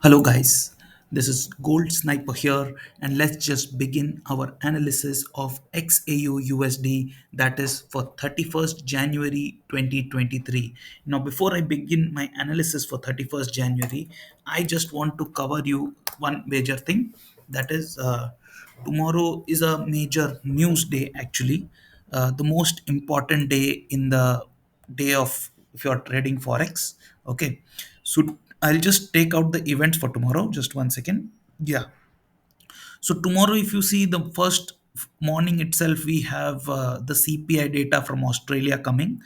Hello, guys. This is Gold Sniper here, and let's just begin our analysis of XAUUSD that is for 31st January 2023. Now, before I begin my analysis for 31st January, I just want to cover you one major thing that is tomorrow is a major news day, actually, the most important day in the day of if you're trading forex. Okay, so I'll just take out the events for tomorrow. Just one second. Yeah. So tomorrow, if you see the first morning itself, we have the CPI data from Australia coming.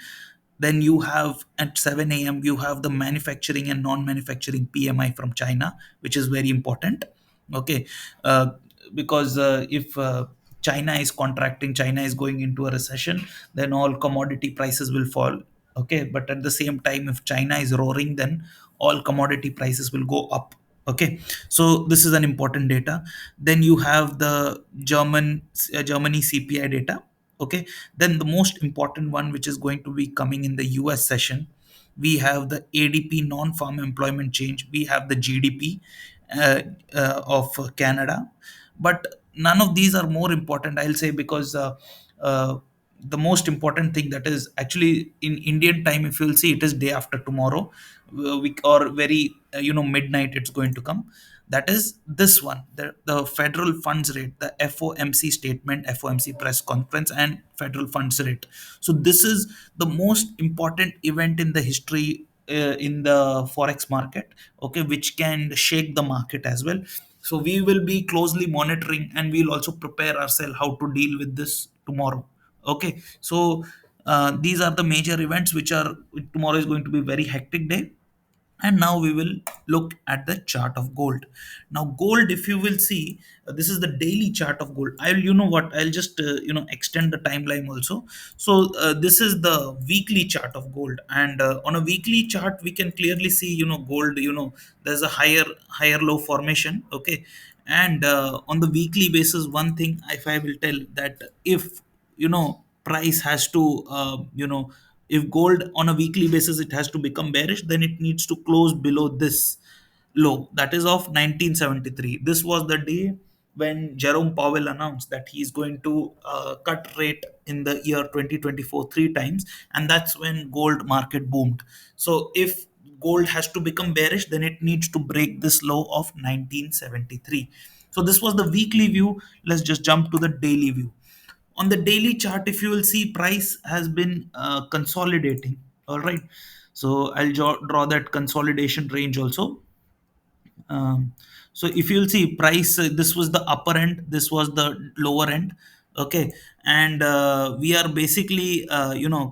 Then you have at 7 a.m. you have the manufacturing and non-manufacturing PMI from China, which is very important. Okay, uh, because if China is contracting, China is going into a recession, then all commodity prices will fall. Okay, but at the same time, if China is roaring, then all commodity prices will go up. Okay, so this is an important data. Then you have the Germany CPI data. Okay, then the most important one, which is going to be coming in the US session, we have the ADP non-farm employment change, we have the GDP of Canada, but none of these are more important, I'll say, because uh, the most important thing that is actually in Indian time, if you'll see, it is day after tomorrow, or very midnight it's going to come. That is this one, the federal funds rate, the FOMC statement, FOMC press conference, and federal funds rate. So this is the most important event in the history in the forex market, okay, which can shake the market as well. So we will be closely monitoring, and we'll also prepare ourselves how to deal with this tomorrow. Okay, so these are the major events which are tomorrow is going to be very hectic day. And now we will look at the chart of gold. Now gold, if you will see, this is the daily chart of gold. I'll, you know what, I'll just extend the timeline also. So this is the weekly chart of gold, and on a weekly chart we can clearly see, gold, there's a higher low formation. Okay, and on the weekly basis, one thing if I will tell, that if price has to if gold on a weekly basis it has to become bearish, then it needs to close below this low, that is of 1973. This was the day when Jerome Powell announced that he is going to cut rate in the year 2024 three times, and that's when gold market boomed. So if gold has to become bearish, then it needs to break this low of 1973. So this was the weekly view. Let's just jump to the daily view. On the daily chart, if you will see, price has been consolidating. All right, so I'll draw that consolidation range also. So if you'll see price, this was the upper end, this was the lower end. Okay, and we are basically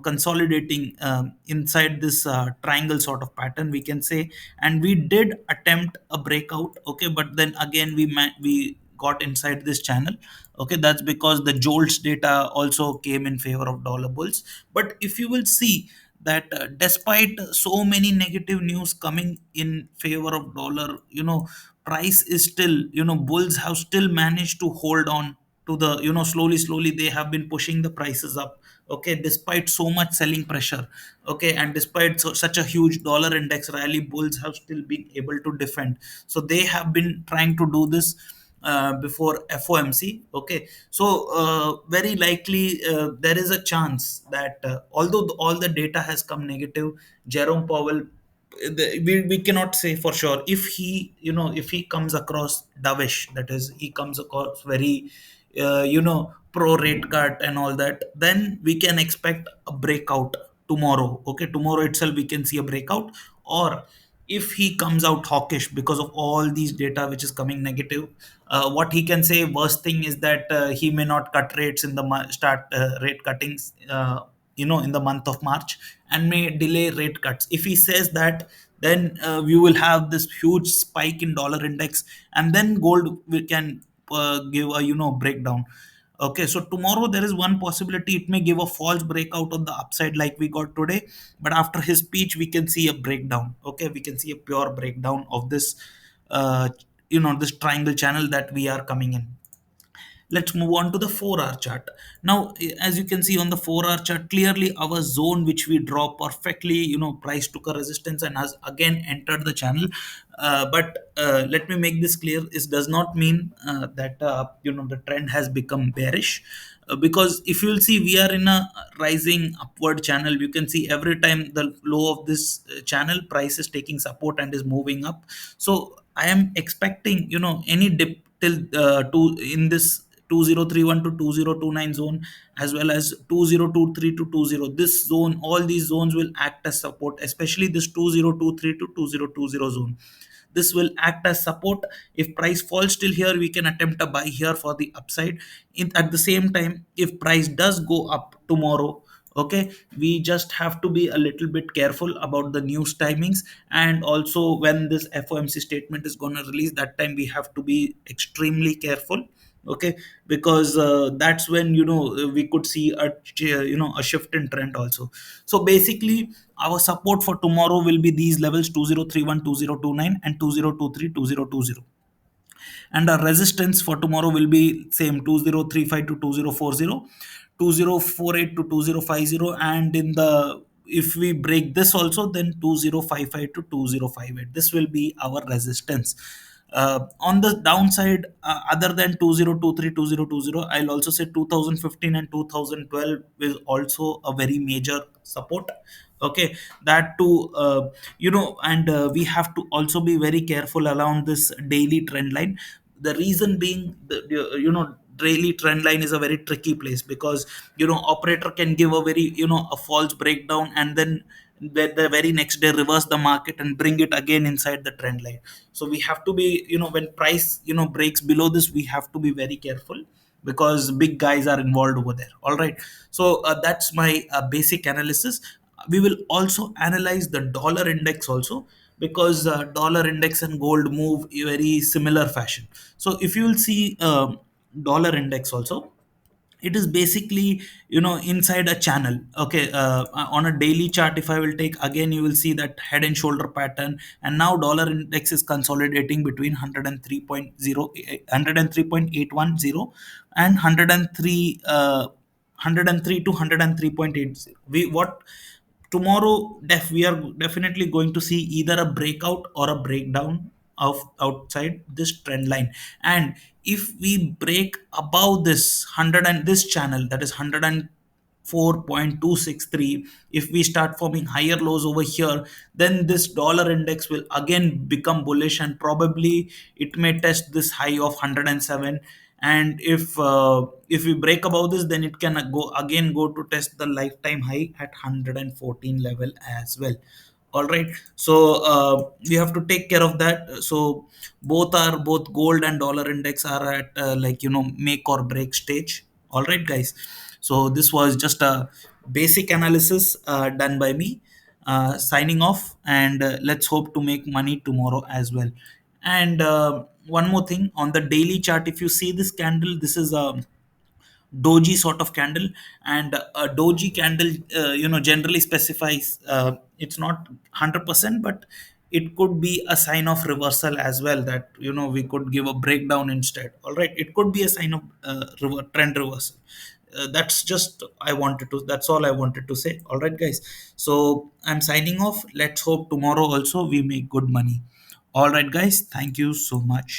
consolidating inside this triangle sort of pattern, we can say. And we did attempt a breakout, okay, but then again we got inside this channel. Okay, that's because the jolts data also came in favor of dollar bulls. But if you will see that despite so many negative news coming in favor of dollar, price is still, bulls have still managed to hold on to the, slowly they have been pushing the prices up. Okay, despite so much selling pressure. Okay, and despite such a huge dollar index rally, bulls have still been able to defend. So they have been trying to do this before FOMC. Okay, so very likely there is a chance that although all the data has come negative, Jerome Powell, we cannot say for sure if he, if he comes across dovish, that is, he comes across very pro rate cut and all that, then we can expect a breakout tomorrow. Okay, tomorrow itself we can see a breakout. Or if he comes out hawkish because of all these data which is coming negative, what he can say, worst thing is that he may not cut rates in the start rate cuttings in the month of March, and may delay rate cuts. If he says that, then we will have this huge spike in dollar index, and then gold we can give a breakdown. Okay, so tomorrow there is one possibility, it may give a false breakout on the upside like we got today, but after his speech we can see a breakdown. Okay, we can see a pure breakdown of this uh, this triangle channel that we are coming in. Let's move on to the 4-hour chart. Now, as you can see on the 4-hour chart, clearly our zone which we draw perfectly, price took a resistance and has again entered the channel. But let me make this clear: it does not mean that the trend has become bearish. Because if you will see, we are in a rising upward channel. You can see every time the low of this channel, price is taking support and is moving up. So I am expecting any dip till in this 2031 to 2029 zone, as well as 2023 to 20, this zone, all these zones will act as support, especially this 2023 to 2020 zone. This will act as support. If price falls still here, we can attempt a buy here for the upside. At the same time, if price does go up tomorrow, okay, we just have to be a little bit careful about the news timings, and also when this FOMC statement is going to release, that time we have to be extremely careful. Okay, because that's when we could see a shift in trend also. So basically, our support for tomorrow will be these levels: 2031, 2029, and 2023, 2020. And our resistance for tomorrow will be same: 2035 to 2040, 2048 to 2050, and in the, if we break this also, then 2055 to 2058, this will be our resistance. On the downside, other than 2023, 2020, I'll also say 2015 and 2012 is also a very major support. Okay, that too, and we have to also be very careful around this daily trend line. The reason being, daily trend line is a very tricky place, because operator can give a very, a false breakdown, and then the very next day reverse the market and bring it again inside the trend line. So we have to be, when price breaks below this, we have to be very careful, because big guys are involved over there. All right, so that's my basic analysis. We will also analyze the dollar index also, because dollar index and gold move in very similar fashion. So if you will see, dollar index also, it is basically inside a channel. Okay, on a daily chart, if I will take again, you will see that head and shoulder pattern, and now dollar index is consolidating between 103.0 103.810 and 103 103 to 103.80. We what tomorrow, we are definitely going to see either a breakout or a breakdown of outside this trend line. And if we break above this 100 and this channel, that is 104.263, if we start forming higher lows over here, then this dollar index will again become bullish, and probably it may test this high of 107. And if we break above this, then it can go to test the lifetime high at 114 level as well. All right, so we have to take care of that. So both gold and dollar index are at make or break stage. All right, guys, so this was just a basic analysis done by me, signing off, and let's hope to make money tomorrow as well. And one more thing, on the daily chart, if you see this candle, this is a doji sort of candle. And a doji candle, generally specifies, it's not 100%, but it could be a sign of reversal as well, that we could give a breakdown instead. All right, it could be a sign of trend reversal. That's all I wanted to say. All right, guys, so I'm signing off. Let's hope tomorrow also we make good money. All right, guys, thank you so much.